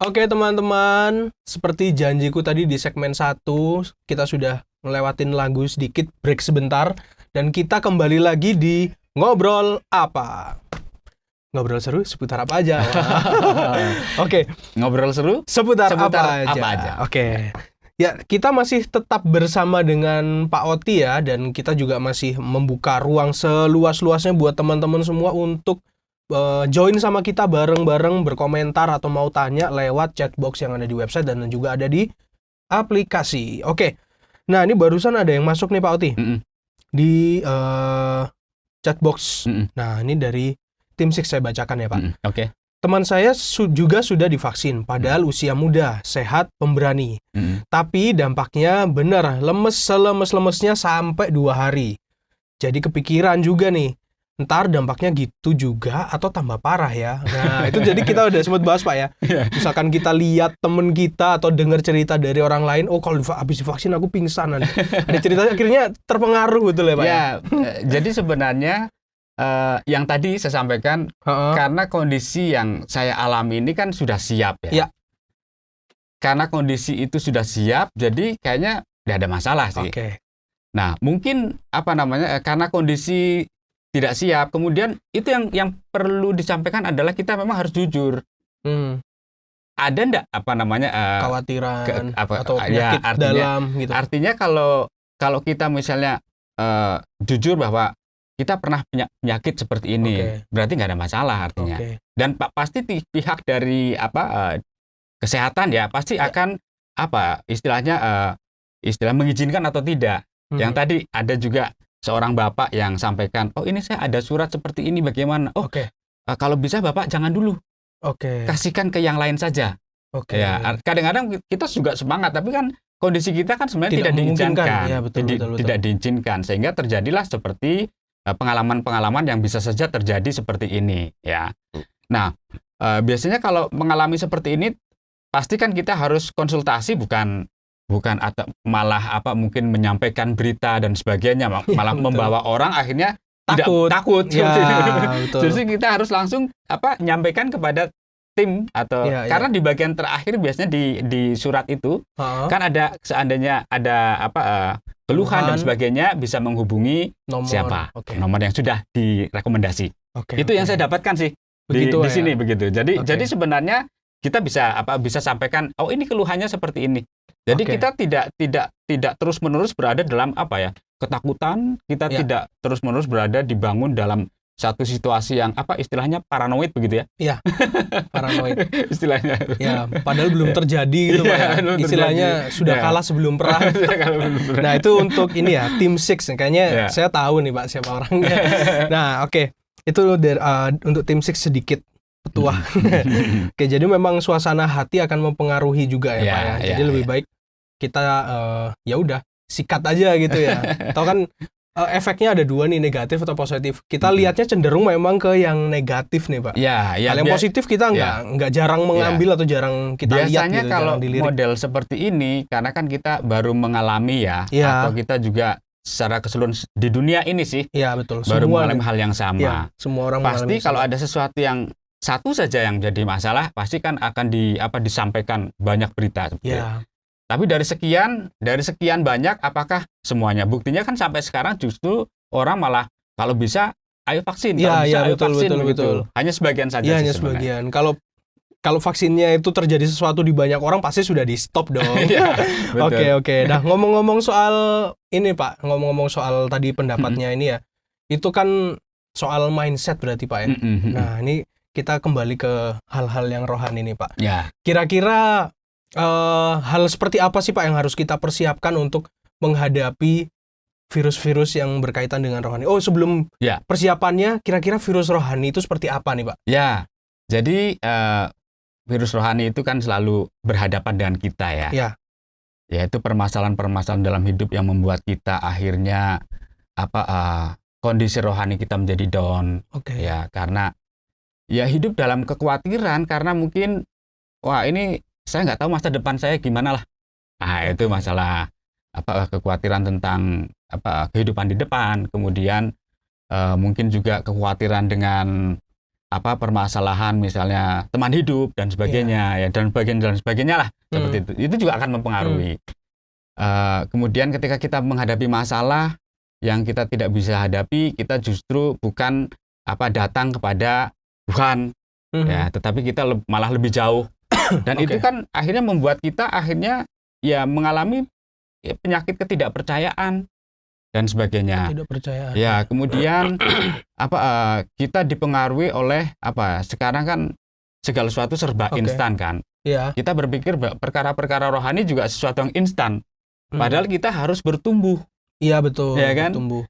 Oke teman-teman, seperti janjiku tadi di segmen 1, kita sudah ngelewatin lagu sedikit, break sebentar, dan kita kembali lagi di Ngobrol Apa. Ngobrol seru seputar apa aja? Oke, Ngobrol seru seputar seputar apa aja? apa aja. Oke. Ya, kita masih tetap bersama dengan Pak Oti ya, dan kita juga masih membuka ruang seluas-luasnya buat teman-teman semua untuk join sama kita bareng-bareng, berkomentar atau mau tanya lewat chatbox yang ada di website dan juga ada di aplikasi. Oke. Nah, ini barusan ada yang masuk nih Pak Oti. Di chatbox. Nah, ini dari Tim Six saya bacakan ya Pak. Oke. Teman saya juga sudah divaksin, padahal usia muda, sehat, pemberani. Tapi dampaknya bener, lemes selemes-lemesnya sampai 2 hari. Jadi kepikiran juga nih, ntar dampaknya gitu juga atau tambah parah ya. Nah, itu jadi kita udah sempat bahas Pak ya. Misalkan kita lihat temen kita atau dengar cerita dari orang lain, oh kalau habis divaksin aku pingsan. Ada ceritanya akhirnya terpengaruh betul ya Pak ya? Jadi sebenarnya yang tadi saya sampaikan, karena kondisi yang saya alami ini kan sudah siap ya. Ya. Karena kondisi itu sudah siap, jadi kayaknya tidak ada masalah sih. Oke. Nah, mungkin karena kondisi tidak siap, kemudian itu yang perlu disampaikan adalah kita memang harus jujur. Ada enggak Kekhawatiran atau ya, penyakit dalam gitu. Artinya kalau kita misalnya jujur bahwa kita pernah punya penyakit seperti ini, berarti nggak ada masalah artinya. Dan pasti pihak dari kesehatan ya pasti akan istilah mengizinkan atau tidak. Yang tadi ada juga seorang bapak yang sampaikan, oh ini saya ada surat seperti ini bagaimana? Kalau bisa bapak jangan dulu, kasihkan ke yang lain saja. Ya, kadang-kadang kita juga semangat, tapi kan kondisi kita kan sebenarnya tidak diizinkan, ya, betul. tidak diizinkan, sehingga terjadilah seperti pengalaman-pengalaman yang bisa saja terjadi seperti ini ya. Nah, biasanya kalau mengalami seperti ini pasti kan kita harus konsultasi, bukan atau malah mungkin menyampaikan berita dan sebagainya, malah membawa orang akhirnya takut. Ya, Jadi kita harus langsung nyampaikan kepada tim atau karena di bagian terakhir biasanya di surat itu kan ada, seandainya ada keluhan dan sebagainya, bisa menghubungi nomor yang sudah direkomendasi. Itu yang saya dapatkan sih di sini begitu. Jadi sebenarnya kita bisa sampaikan, oh ini keluhannya seperti ini. Jadi kita tidak terus-menerus berada dalam ketakutan, kita tidak terus-menerus berada dibangun dalam satu situasi yang istilahnya paranoid begitu ya? Iya, paranoid istilahnya. Ya, padahal belum terjadi gitu Pak ya. Istilahnya sudah kalah sebelum perang. Nah, itu untuk ini ya, Tim Six. Kayaknya saya tahu nih Pak siapa orangnya. Nah, itu untuk Tim Six sedikit petuah. Jadi memang suasana hati akan mempengaruhi juga ya Pak ya. Jadi lebih baik kita ya udah sikat aja gitu ya. Tahu kan efeknya ada 2 nih, negatif atau positif. Kita lihatnya cenderung memang ke yang negatif nih Pak. Hal yang positif kita nggak jarang mengambil atau jarang kita lihat gitu. Biasanya kalau model seperti ini, karena kan kita baru mengalami atau kita juga secara keseluruhan di dunia ini sih. Iya betul. Baru mengalami hal yang sama. Semua orang pasti kalau ada sesuatu yang satu saja yang jadi masalah, pasti kan akan disampaikan banyak berita. Tapi dari sekian banyak, apakah semuanya? Buktinya kan sampai sekarang justru orang malah kalau bisa ayo vaksin, betul. Hanya sebagian saja. Hanya sebagian. Kalau vaksinnya itu terjadi sesuatu di banyak orang pasti sudah di stop dong. Oke. Nah, ngomong-ngomong soal ini Pak, ngomong-ngomong soal tadi pendapatnya ini ya, itu kan soal mindset berarti Pak ya. Nah, ini kita kembali ke hal-hal yang rohani nih Pak. Kira-kira hal seperti apa sih Pak yang harus kita persiapkan untuk menghadapi virus-virus yang berkaitan dengan rohani? Sebelum persiapannya, kira-kira virus rohani itu seperti apa nih Pak? Ya, jadi virus rohani itu kan selalu berhadapan dengan kita ya. Yaitu permasalahan-permasalahan dalam hidup yang membuat kita akhirnya kondisi rohani kita menjadi down. Ya, karena hidup dalam kekhawatiran karena mungkin ini saya nggak tahu masa depan saya gimana lah. Itu masalah kekhawatiran tentang kehidupan di depan, kemudian mungkin juga kekhawatiran dengan permasalahan misalnya teman hidup dan sebagainya ya dan sebagainya lah seperti itu juga akan mempengaruhi. Kemudian ketika kita menghadapi masalah yang kita tidak bisa hadapi, kita justru bukan datang kepada Tuhan ya, tetapi kita malah lebih jauh dan itu kan akhirnya membuat kita akhirnya ya mengalami penyakit ketidakpercayaan dan sebagainya. Ketidakpercayaan. Ya, kemudian kita dipengaruhi oleh sekarang kan segala sesuatu serba instan kan. Ya. Kita berpikir perkara-perkara rohani juga sesuatu yang instan. Padahal kita harus bertumbuh. Iya, betul. Ya kan? Bertumbuh.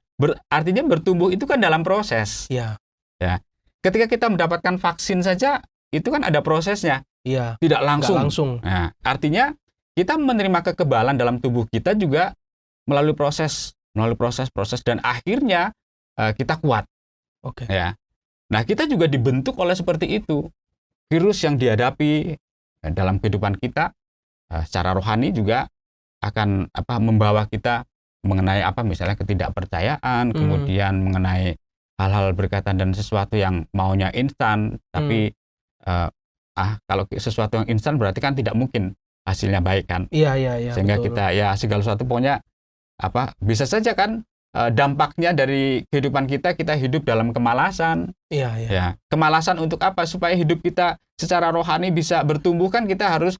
Artinya bertumbuh itu kan dalam proses. Iya. Ya. Ketika kita mendapatkan vaksin saja itu kan ada prosesnya. Iya. Tidak langsung. Nggak langsung. Nah, artinya kita menerima kekebalan dalam tubuh kita juga melalui proses dan akhirnya kita kuat. Ya. Nah, kita juga dibentuk oleh seperti itu. Virus yang dihadapi dalam kehidupan kita secara rohani juga akan membawa kita mengenai misalnya ketidakpercayaan, kemudian mengenai hal-hal berkaitan dan sesuatu yang maunya instan, tapi kalau sesuatu yang instan berarti kan tidak mungkin hasilnya baik kan. Iya. Sehingga betul. kita segala sesuatu pokoknya bisa saja kan dampaknya dari kehidupan kita hidup dalam kemalasan. Iya. Ya, kemalasan untuk apa? Supaya hidup kita secara rohani bisa bertumbuh kan kita harus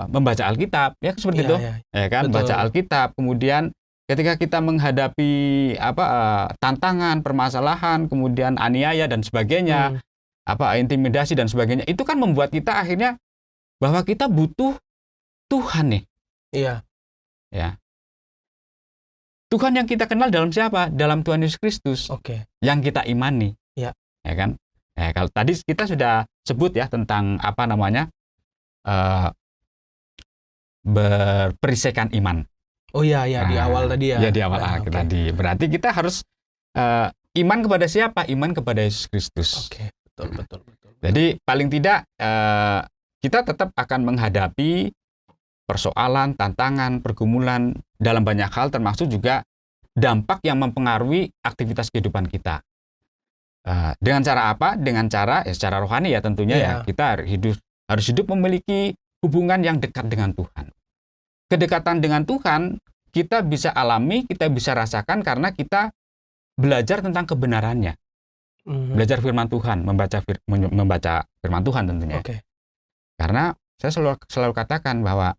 membaca Alkitab ya seperti itu. Ya kan, betul. baca Alkitab. Kemudian ketika kita menghadapi tantangan, permasalahan, kemudian aniaya dan sebagainya, intimidasi dan sebagainya, itu kan membuat kita akhirnya bahwa kita butuh Tuhan nih. Iya. Ya. Tuhan yang kita kenal dalam siapa? Dalam Tuhan Yesus Kristus. Yang kita imani. Ya. Ya kan? Ya, kalau tadi kita sudah sebut ya tentang berperisekan iman. Oh iya, di awal tadi ya. Ya di awal tadi. Berarti kita harus iman kepada siapa? Iman kepada Yesus Kristus. Betul. Jadi paling tidak kita tetap akan menghadapi persoalan, tantangan, pergumulan dalam banyak hal, termasuk juga dampak yang mempengaruhi aktivitas kehidupan kita. Dengan cara apa? Dengan cara secara rohani ya tentunya ya kita harus hidup memiliki hubungan yang dekat dengan Tuhan. Kedekatan dengan Tuhan kita bisa alami, kita bisa rasakan karena kita belajar tentang kebenarannya. Belajar firman Tuhan, membaca firman Tuhan tentunya. Karena saya selalu katakan bahwa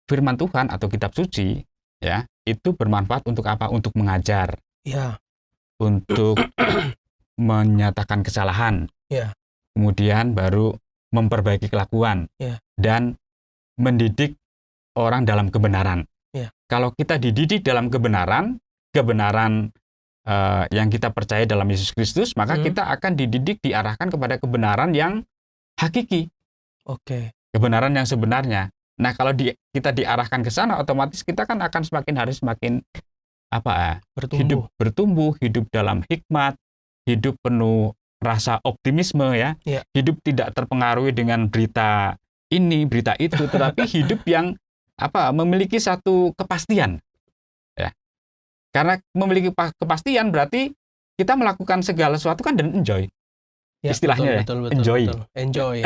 firman Tuhan atau kitab suci ya itu bermanfaat untuk apa? Untuk mengajar, untuk menyatakan kesalahan, kemudian baru memperbaiki kelakuan dan mendidik orang dalam kebenaran. Kalau kita dididik dalam kebenaran yang kita percaya dalam Yesus Kristus, maka kita akan dididik diarahkan kepada kebenaran yang hakiki. Kebenaran yang sebenarnya. Nah, kalau kita diarahkan ke sana, otomatis kita kan akan semakin hari semakin bertumbuh, hidup dalam hikmat, hidup penuh rasa optimisme ya. Hidup tidak terpengaruhi dengan berita ini, berita itu, tetapi hidup yang memiliki satu kepastian. Ya. Karena memiliki kepastian berarti kita melakukan segala sesuatu kan dan enjoy. Istilahnya betul, enjoy.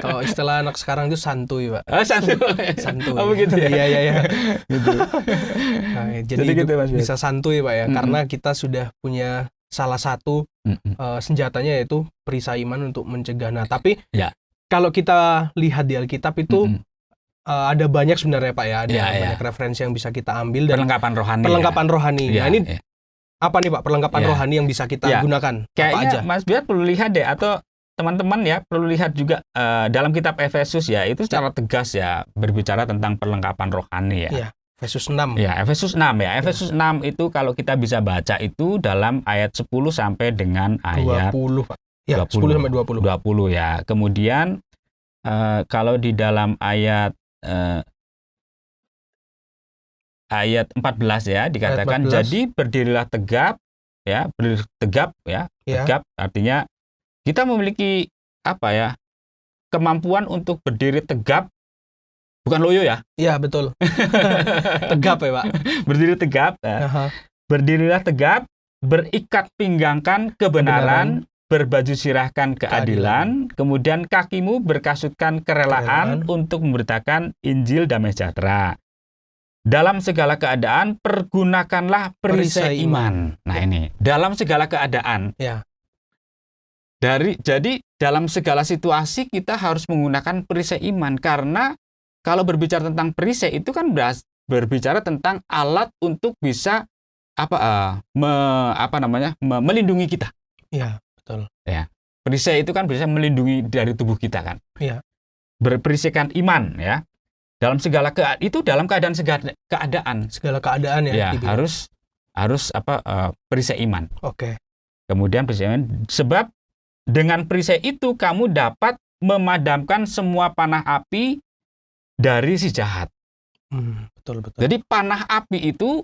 Kalau istilah anak sekarang itu santuy, Pak. Santuy. Oh begitu ya. Iya. Gitu. Jadi gitu, Mas, bisa santuy, Pak ya, karena kita sudah punya salah satu senjatanya yaitu perisai iman untuk mencegah. Nah, tapi kalau kita lihat di Alkitab itu ada banyak sebenarnya, Pak ya, ada banyak referensi yang bisa kita ambil dan perlengkapan rohani. Nah, ini apa nih Pak perlengkapan rohani yang bisa kita gunakan? Kayaknya apa aja? Mas Biar perlu lihat deh, atau teman-teman ya perlu lihat juga dalam kitab Efesus ya, itu secara tegas ya berbicara tentang perlengkapan rohani ya. Efesus 6. Ya, Efesus 6 ya. Efesus 6 itu kalau kita bisa baca itu dalam ayat 10 sampai dengan ayat 20, Pak. Ya, 20. 10 sampai 20. 20 ya. Kemudian kalau di dalam ayat 14 ya dikatakan 14. Jadi berdirilah tegap ya, tegap artinya kita memiliki kemampuan untuk berdiri tegap, bukan loyo ya. Iya, betul. Tegap ya, Pak. Berdiri tegap ya. Berdirilah tegap berikat pinggangkan kebenaran, berbaju sirahkan keadilan, kemudian kakimu berkasutkan kerelaan untuk memberitakan Injil damai sejahtera. Dalam segala keadaan pergunakanlah perisai iman. Nah ini, dalam segala keadaan. Ya. Jadi dalam segala situasi kita harus menggunakan perisai iman, karena kalau berbicara tentang perisai itu kan berbicara tentang alat untuk bisa melindungi kita. Iya, betul. Ya. Perisai itu kan bisa melindungi dari tubuh kita kan. Iya. Berperisikan iman ya. Dalam segala dalam keadaan segala keadaan ya. Harus perisai iman. Oke. Kemudian perisai iman, sebab dengan perisai itu kamu dapat memadamkan semua panah api dari si jahat. Betul. Jadi panah api itu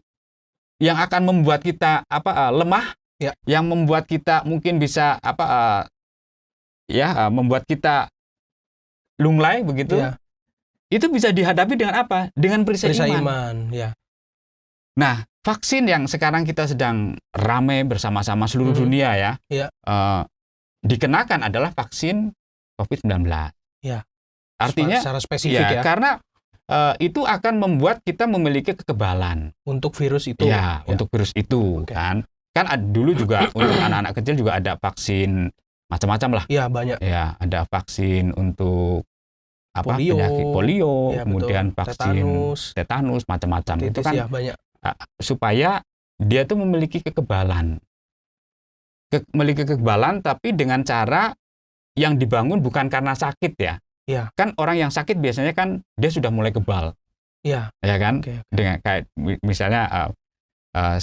yang akan membuat kita lemah, ya. Yang membuat kita mungkin bisa membuat kita lunglai begitu. Ya. Itu bisa dihadapi dengan apa? Dengan perisai iman. Ya. Nah, vaksin yang sekarang kita sedang ramai bersama-sama seluruh dunia ya. Dikenakan adalah vaksin COVID-19. Ya. Artinya secara spesifik ya. Karena itu akan membuat kita memiliki kekebalan untuk virus itu. Ya, untuk virus itu kan. Kan dulu juga untuk anak-anak kecil juga ada vaksin macam-macam lah. Iya, banyak. Ya, ada vaksin untuk penyakit polio, ya, kemudian vaksin tetanus macam-macam. Itu kan banyak. Supaya dia tuh memiliki kekebalan. Memiliki kekebalan tapi dengan cara yang dibangun bukan karena sakit ya. Iya. Kan orang yang sakit biasanya kan dia sudah mulai kebal. Iya. Ya kan? Okay. Dengan kayak misalnya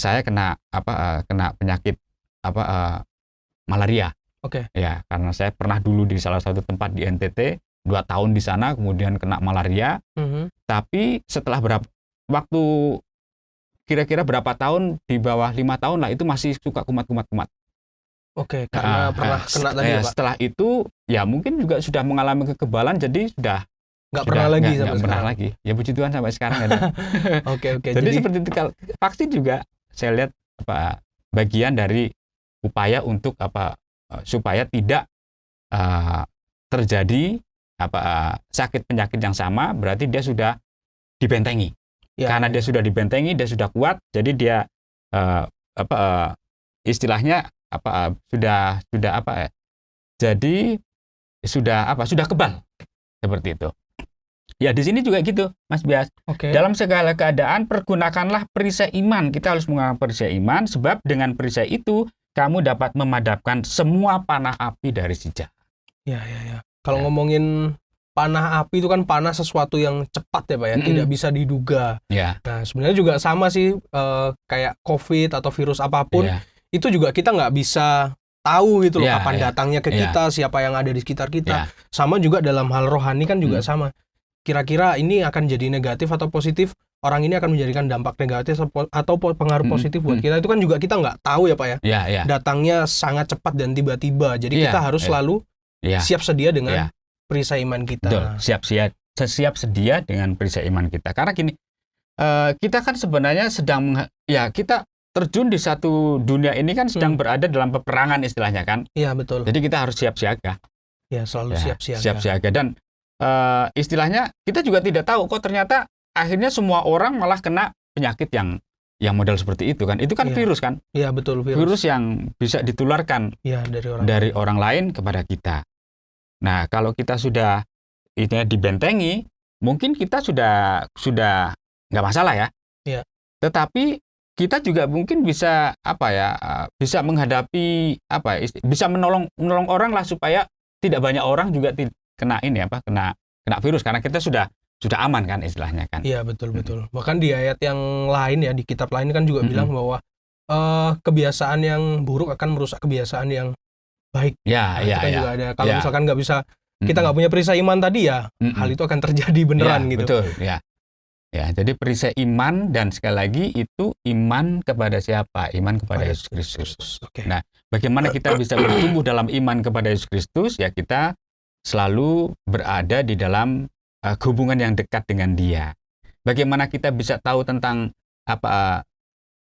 saya kena penyakit malaria. Oke. Ya, karena saya pernah dulu di salah satu tempat di NTT 2 tahun di sana, kemudian kena malaria. Tapi setelah waktu kira-kira berapa tahun, di bawah 5 tahun lah, itu masih suka kumat-kumat. Oke, karena pernah kena tadi ya, Pak? Setelah itu, ya mungkin juga sudah mengalami kekebalan, jadi sudah nggak pernah lagi sampai sekarang. Pernah lagi. Ya puji Tuhan sampai sekarang ada. Oke. Jadi seperti itu, vaksin juga saya lihat bagian dari upaya untuk supaya tidak terjadi sakit penyakit yang sama, berarti dia sudah dibentengi. Ya, karena dia sudah dibentengi, dia sudah kuat, jadi dia istilahnya jadi sudah kebal seperti itu. Ya di sini juga gitu, Mas Bias. Okay. Dalam segala keadaan pergunakanlah perisai iman. Kita harus menggunakan perisai iman, sebab dengan perisai itu kamu dapat memadamkan semua panah api dari si jahat. Ya. Kalau ngomongin panah api itu kan panah sesuatu yang cepat ya Pak ya, tidak bisa diduga. Ya. Nah sebenarnya juga sama sih kayak COVID atau virus apapun, itu juga kita nggak bisa tahu gitu loh kapan datangnya ke kita, siapa yang ada di sekitar kita. Sama juga dalam hal rohani kan juga sama. Kira-kira ini akan jadi negatif atau positif, orang ini akan menjadikan dampak negatif atau pengaruh positif buat kita, itu kan juga kita nggak tahu ya Pak ya. Datangnya sangat cepat dan tiba-tiba, jadi kita harus selalu siap sedia dengan perisai iman kita. Betul, siap sedia dengan perisai iman kita. Karena gini, kita kan sebenarnya kita terjun di satu dunia ini kan sedang berada dalam peperangan istilahnya kan. Iya, betul. Jadi kita harus siap siaga. Ya, selalu siap siaga. Siap siaga, dan istilahnya kita juga tidak tahu kok ternyata akhirnya semua orang malah kena penyakit yang model seperti itu kan. Itu kan virus kan? Iya, betul, virus yang bisa ditularkan dari orang lain kepada kita. Nah, kalau kita sudah dibentengi, mungkin kita sudah nggak masalah ya. Iya. Tetapi kita juga mungkin bisa bisa menghadapi bisa menolong orang lah supaya tidak banyak orang juga kena virus, karena kita sudah aman kan istilahnya kan. Iya, betul. Bahkan di ayat yang lain ya, di kitab lain kan juga bilang bahwa kebiasaan yang buruk akan merusak kebiasaan yang baik. Itu juga ada. Kalau misalkan nggak bisa, kita nggak punya perisai iman tadi ya, hal itu akan terjadi beneran gitu. Betul, ya. Jadi perisai iman, dan sekali lagi itu iman kepada siapa? Iman kepada Yesus Kristus. Okay. Nah, bagaimana kita bisa bertumbuh dalam iman kepada Yesus Kristus? Ya kita selalu berada di dalam hubungan yang dekat dengan Dia. Bagaimana kita bisa tahu tentang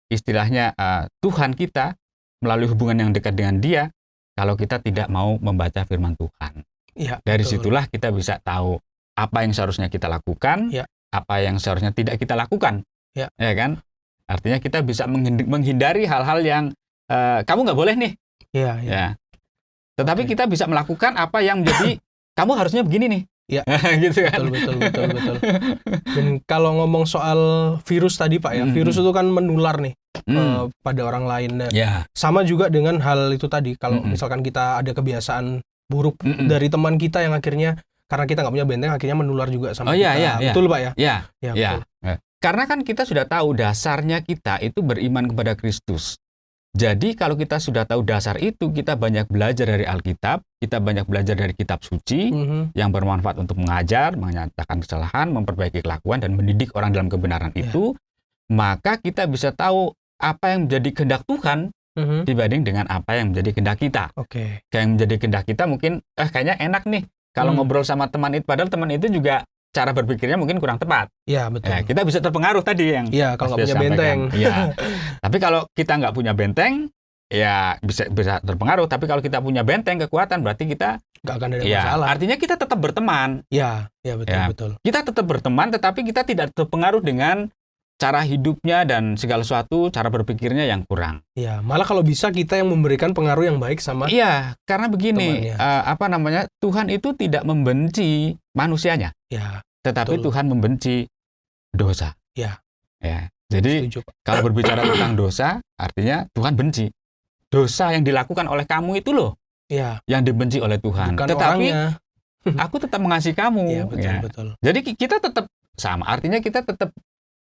istilahnya Tuhan kita? melalui hubungan yang dekat dengan Dia kalau kita tidak mau membaca firman Tuhan. Ya, dari situlah kita bisa tahu apa yang seharusnya kita lakukan, apa yang seharusnya tidak kita lakukan, ya kan? Artinya kita bisa menghindari hal-hal yang kamu nggak boleh nih. Ya. Tetapi kita bisa melakukan apa yang menjadi kamu harusnya begini nih. Ya, gitu kan. Betul. Dan kalau ngomong soal virus tadi Pak ya, virus itu kan menular nih pada orang lain. Nah, sama juga dengan hal itu tadi. Kalau misalkan kita ada kebiasaan buruk dari teman kita yang akhirnya karena kita nggak punya benteng, akhirnya menular juga sama kita. Betul Pak ya? Betul. Karena kan kita sudah tahu dasarnya kita itu beriman kepada Kristus. Jadi kalau kita sudah tahu dasar itu, kita banyak belajar dari Alkitab, kita banyak belajar dari kitab suci yang bermanfaat untuk mengajar, menyatakan kesalahan, memperbaiki kelakuan, dan mendidik orang dalam kebenaran itu, maka kita bisa tahu apa yang menjadi kehendak Tuhan dibanding dengan apa yang menjadi kehendak kita. Kayak yang menjadi kehendak kita mungkin, kayaknya enak nih kalau ngobrol sama teman itu, padahal teman itu juga cara berpikirnya mungkin kurang tepat. Iya, betul. Kita bisa terpengaruh tadi yang kalau nggak punya benteng. Tapi kalau kita nggak punya benteng, ya bisa terpengaruh. Tapi kalau kita punya benteng, kekuatan, berarti kita nggak akan ada masalah. Artinya kita tetap berteman. Iya, betul. Kita tetap berteman, tetapi kita tidak terpengaruh dengan cara hidupnya dan segala sesuatu, cara berpikirnya yang kurang. Iya, malah kalau bisa kita yang memberikan pengaruh yang baik sama. Iya, karena begini, Tuhan itu tidak membenci manusianya. Tetapi betul. Tuhan membenci dosa. Ya. Jadi kalau berbicara tentang dosa, artinya Tuhan benci. Dosa yang dilakukan oleh kamu itu loh, yang dibenci oleh Tuhan. Bukan tetapi orangnya. Aku tetap mengasihi kamu. Betul. Jadi kita tetap sama. Artinya kita tetap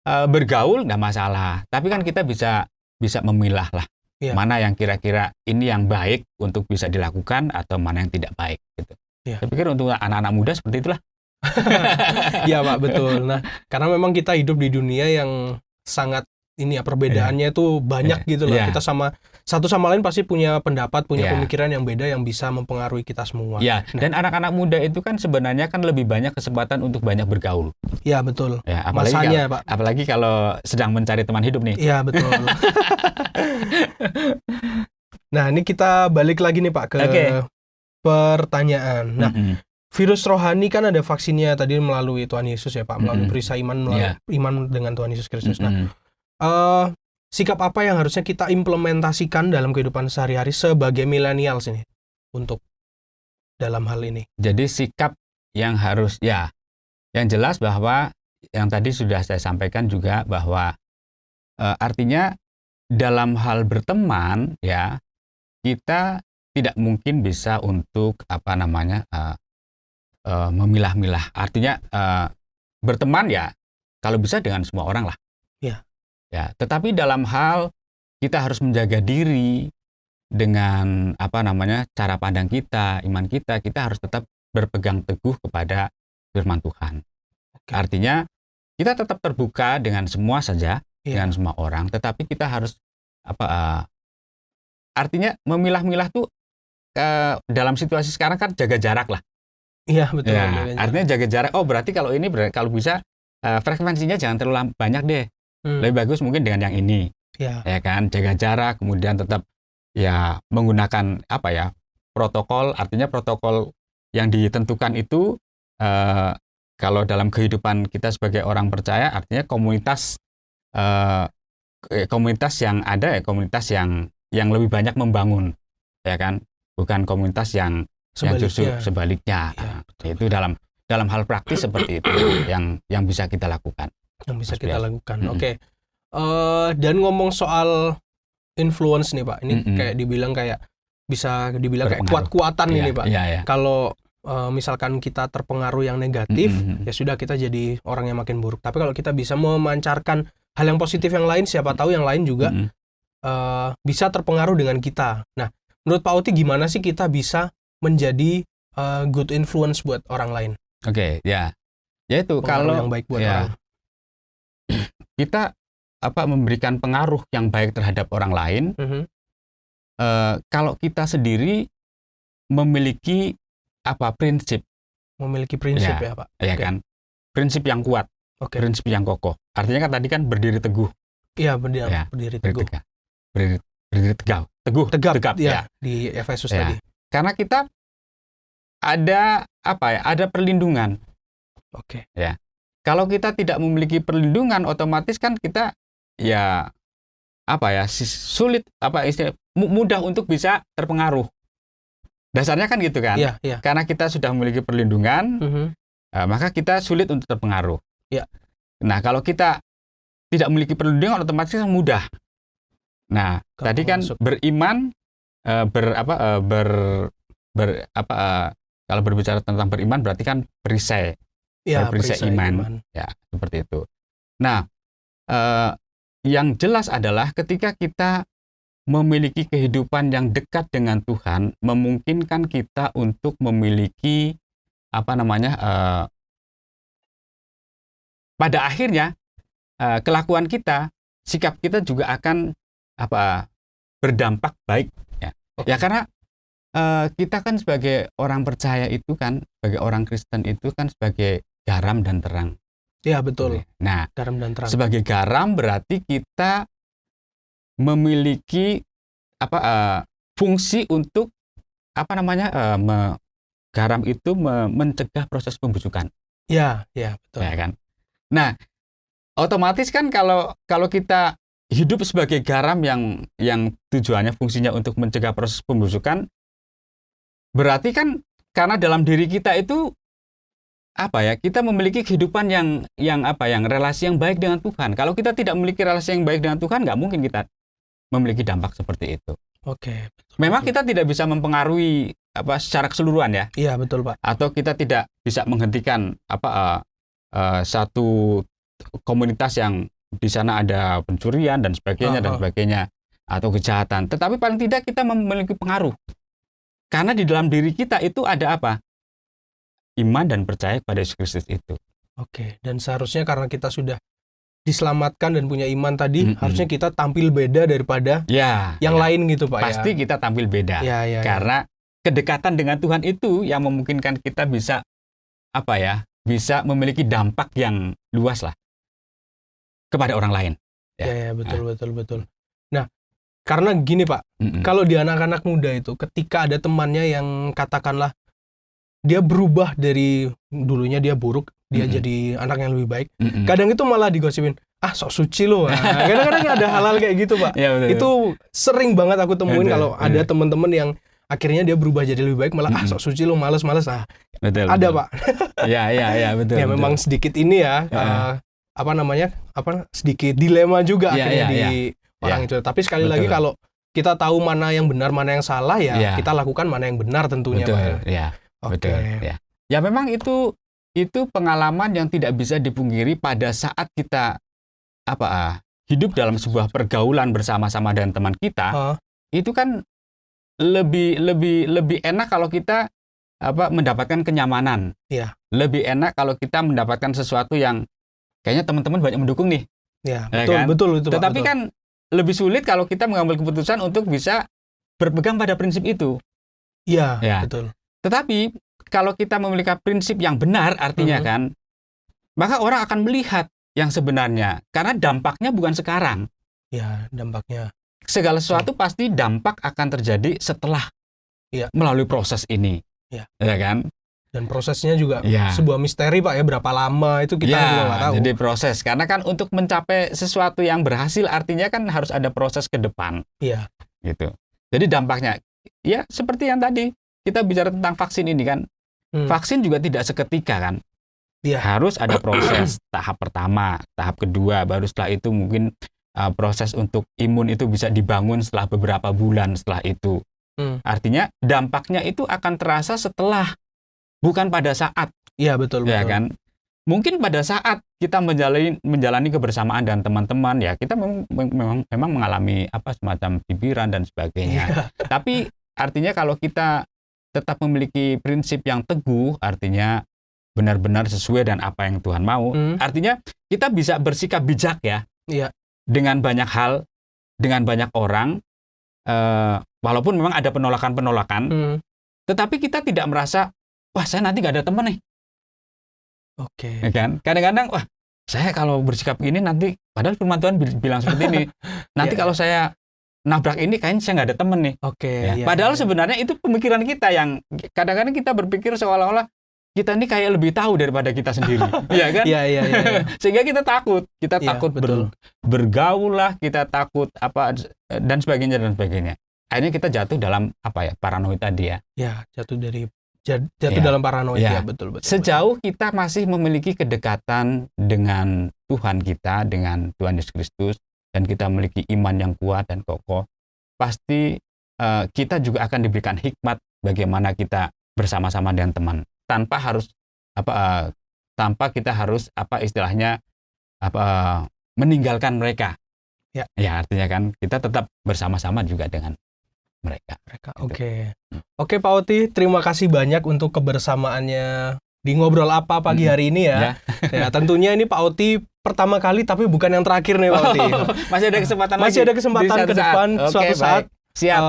bergaul nggak masalah. Tapi kan kita bisa memilah lah. Mana yang kira-kira ini yang baik untuk bisa dilakukan atau mana yang tidak baik. Gitu. Saya pikir untuk anak-anak muda seperti itulah. Ya Pak, betul. Nah, karena memang kita hidup di dunia yang sangat perbedaannya itu banyak gitu loh. Kita satu sama lain pasti punya pendapat, punya pemikiran yang beda yang bisa mempengaruhi kita semua. Dan anak-anak muda itu kan sebenarnya kan lebih banyak kesempatan untuk banyak bergaul. Iya, betul. Masanya, Pak. Apalagi kalau sedang mencari teman hidup nih. Iya, betul. Nah, ini kita balik lagi nih Pak ke pertanyaan. Nah, virus rohani kan ada vaksinnya tadi melalui Tuhan Yesus ya Pak, melalui perisai iman, iman dengan Tuhan Yesus Kristus. Nah, sikap apa yang harusnya kita implementasikan dalam kehidupan sehari-hari sebagai millennials ini untuk dalam hal ini? Jadi sikap yang harus yang jelas bahwa yang tadi sudah saya sampaikan juga bahwa artinya dalam hal berteman kita tidak mungkin bisa untuk memilah-milah. Artinya berteman kalau bisa dengan semua orang lah. Tetapi dalam hal kita harus menjaga diri dengan cara pandang kita, iman kita harus tetap berpegang teguh kepada firman Tuhan. Artinya kita tetap terbuka dengan semua saja, dengan semua orang, tetapi kita harus artinya memilah-milah tuh dalam situasi sekarang kan jaga jarak lah. Iya, betul. Artinya jaga jarak. Oh, berarti kalau kalau bisa frekuensinya jangan terlalu banyak deh. Lebih bagus mungkin dengan yang ini. Ya kan, jaga jarak, kemudian tetap menggunakan protokol. Artinya protokol yang ditentukan itu kalau dalam kehidupan kita sebagai orang percaya, artinya komunitas yang ada komunitas yang lebih banyak membangun, ya kan, bukan komunitas yang justru sebaliknya. Itu dalam hal praktis seperti itu yang bisa kita lakukan. Dan ngomong soal influence nih Pak, ini kayak bisa dibilang kayak kuat-kuatan ini Pak. Kalau misalkan kita terpengaruh yang negatif, ya sudah kita jadi orang yang makin buruk. Tapi kalau kita bisa memancarkan hal yang positif yang lain, siapa tahu yang lain juga bisa terpengaruh dengan kita. Nah, menurut Pak Oti gimana sih kita bisa menjadi good influence buat orang lain? Yaitu kalau yang baik buat orang. Kita memberikan pengaruh yang baik terhadap orang lain. Kalau kita sendiri memiliki prinsip. Memiliki prinsip ya Pak. Kan? Prinsip yang kuat, prinsip yang kokoh. Artinya kan tadi kan berdiri teguh. Iya, berdiri teguh. Berdiri tegak. tegap ya, di Efesus tadi. Karena kita ada ada perlindungan. Oke. Ya. Kalau kita tidak memiliki perlindungan, otomatis kan kita sulit mudah untuk bisa terpengaruh. Dasarnya kan gitu kan? Iya. Karena kita sudah memiliki perlindungan, maka kita sulit untuk terpengaruh. Iya. Nah, kalau kita tidak memiliki perlindungan, otomatis mudah. Nah, tadi kan beriman, kalau berbicara tentang beriman berarti kan perisai. Perisai iman. Ya, seperti itu. Nah, yang jelas adalah ketika kita memiliki kehidupan yang dekat dengan Tuhan, memungkinkan kita untuk memiliki pada akhirnya kelakuan kita, sikap kita juga akan berdampak baik. Ya, ya karena kita kan sebagai orang percaya itu kan, sebagai orang Kristen itu kan sebagai garam dan terang. Ya, betul. Nah, garam dan terang. Sebagai garam berarti kita memiliki fungsi untuk garam itu mencegah proses pembusukan. Ya, betul. Ya kan. Nah, otomatis kan kalau kita hidup sebagai garam yang tujuannya fungsinya untuk mencegah proses pembusukan, berarti kan karena dalam diri kita itu kita memiliki kehidupan yang relasi yang baik dengan Tuhan. Kalau kita tidak memiliki relasi yang baik dengan Tuhan, nggak mungkin kita memiliki dampak seperti itu. Oke. Memang kita tidak bisa mempengaruhi secara keseluruhan ya. Iya, betul, Pak. Atau kita tidak bisa menghentikan satu komunitas yang di sana ada pencurian dan sebagainya dan sebagainya, atau kejahatan. Tetapi paling tidak kita memiliki pengaruh. Karena di dalam diri kita itu ada iman dan percaya kepada Yesus Kristus itu. Oke, dan seharusnya karena kita sudah diselamatkan dan punya iman tadi, harusnya kita tampil beda daripada yang lain gitu, Pak. Pasti kita tampil beda. Karena kedekatan dengan Tuhan itu yang memungkinkan kita bisa bisa memiliki dampak yang luas lah kepada orang lain. Ya, betul. Nah, karena gini, Pak, kalau di anak-anak muda itu ketika ada temannya yang katakanlah dia berubah dari dulunya dia buruk, dia jadi anak yang lebih baik. Kadang itu malah digosipin, sok suci lo. Nah, kadang-kadang ada hal-hal kayak gitu, Pak. Ya, betul. Itu sering banget aku temuin kalau ada teman-teman yang akhirnya dia berubah jadi lebih baik, malah sok suci lo, males. Betul, ada, betul. Pak. Ya, betul. Ya, memang sedikit ini ya, sedikit dilema juga akhirnya di orang itu. Tapi sekali lagi kalau kita tahu mana yang benar, mana yang salah, kita lakukan mana yang benar tentunya, Pak. Betul. Ya, memang itu pengalaman yang tidak bisa dipungkiri pada saat kita hidup dalam sebuah pergaulan bersama-sama dengan teman kita. Itu kan lebih enak kalau kita mendapatkan kenyamanan. Iya. Lebih enak kalau kita mendapatkan sesuatu yang kayaknya teman-teman banyak mendukung nih. Ya, betul itu, Pak. Tetapi kan lebih sulit kalau kita mengambil keputusan untuk bisa berpegang pada prinsip itu. Iya, betul. Tetapi kalau kita memiliki prinsip yang benar, artinya kan, maka orang akan melihat yang sebenarnya. Karena dampaknya bukan sekarang. Ya, dampaknya. Segala sesuatu pasti dampak akan terjadi setelah melalui proses ini. Ya kan? Dan prosesnya juga sebuah misteri, Pak, ya. Berapa lama itu kita juga nggak tahu. Jadi proses. Karena kan untuk mencapai sesuatu yang berhasil, artinya kan harus ada proses ke depan. Iya. Gitu. Jadi dampaknya, ya seperti yang tadi. Kita bicara tentang vaksin ini kan, vaksin juga tidak seketika kan. Harus ada proses tahap pertama, tahap kedua, baru setelah itu mungkin proses untuk imun itu bisa dibangun setelah beberapa bulan setelah itu. Artinya dampaknya itu akan terasa setelah, bukan pada saat. Iya, betul. Ya kan? Mungkin pada saat kita menjalani kebersamaan dan teman-teman, ya kita memang mengalami semacam cibiran dan sebagainya. Tapi artinya kalau kita tetap memiliki prinsip yang teguh, artinya benar-benar sesuai dengan apa yang Tuhan mau. Artinya kita bisa bersikap bijak ya. Dengan banyak hal, dengan banyak orang, walaupun memang ada penolakan-penolakan, tetapi kita tidak merasa, wah saya nanti gak ada teman nih. Oke. Ya kan? Kadang-kadang, wah saya kalau bersikap ini nanti, padahal firman Tuhan bilang seperti ini, nanti kalau saya nabrak ini kayaknya saya nggak ada temen nih. Padahal sebenarnya itu pemikiran kita yang kadang-kadang kita berpikir seolah-olah kita ini kayak lebih tahu daripada kita sendiri, ya kan? Iya. Sehingga kita takut bergaul lah, kita takut apa dan sebagainya. Akhirnya kita jatuh dalam paranoid tadi ya. Ya, jatuh dalam paranoid ya, betul. Sejauh kita masih memiliki kedekatan dengan Tuhan kita, dengan Tuhan Yesus Kristus, dan kita memiliki iman yang kuat dan kokoh, pasti kita juga akan diberikan hikmat bagaimana kita bersama-sama dengan teman. Tanpa kita harus meninggalkan mereka. Ya artinya kan kita tetap bersama-sama juga dengan mereka. Oke, Pak Oti, terima kasih banyak untuk kebersamaannya di Ngobrol Apa pagi hari ini ya. Ya, tentunya ini Pak Oti pertama kali tapi bukan yang terakhir nih Pak Oti. Masih ada kesempatan ke depan suatu saat. Siap.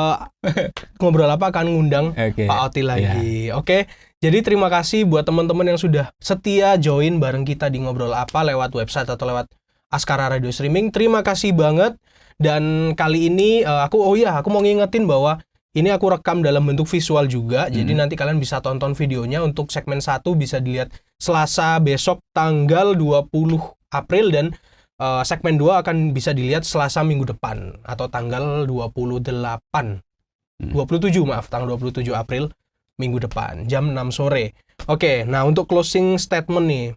Ngobrol Apa akan ngundang Pak Oti lagi. Oke. Jadi terima kasih buat teman-teman yang sudah setia join bareng kita di Ngobrol Apa lewat website atau lewat Askara Radio Streaming. Terima kasih banget. Dan kali ini aku mau ngingetin bahwa ini aku rekam dalam bentuk visual juga. Jadi nanti kalian bisa tonton videonya. Untuk segmen 1 bisa dilihat Selasa besok tanggal 20 April dan segmen 2 akan bisa dilihat Selasa minggu depan atau tanggal 27 April minggu depan jam 6 sore. Oke, nah untuk closing statement nih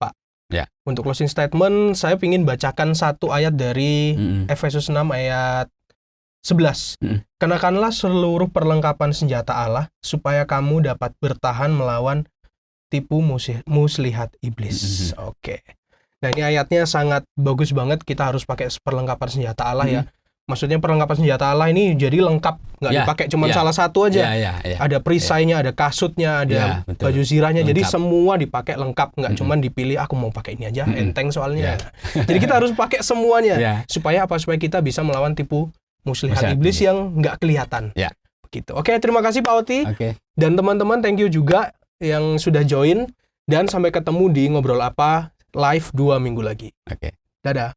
Pak. Ya. Untuk closing statement saya ingin bacakan satu ayat dari Efesus 6 ayat 11. Kenakanlah seluruh perlengkapan senjata Allah supaya kamu dapat bertahan melawan tipu muslihat iblis. Oke. Nah ini ayatnya sangat bagus banget. Kita harus pakai perlengkapan senjata Allah ya. Maksudnya perlengkapan senjata Allah ini jadi lengkap, nggak dipakai cuma salah satu aja. Ada perisainya, ada kasutnya, ada baju zirahnya. Lengkap. Jadi semua dipakai lengkap, nggak cuma dipilih aku mau pakai ini aja, enteng soalnya. Jadi kita harus pakai semuanya supaya kita bisa melawan tipu muslihat iblis yang nggak kelihatan. Begitu. Oke, terima kasih Pak Oti. Dan teman-teman, thank you juga yang sudah join dan sampai ketemu di Ngobrol Apa live 2 minggu lagi. Dadah.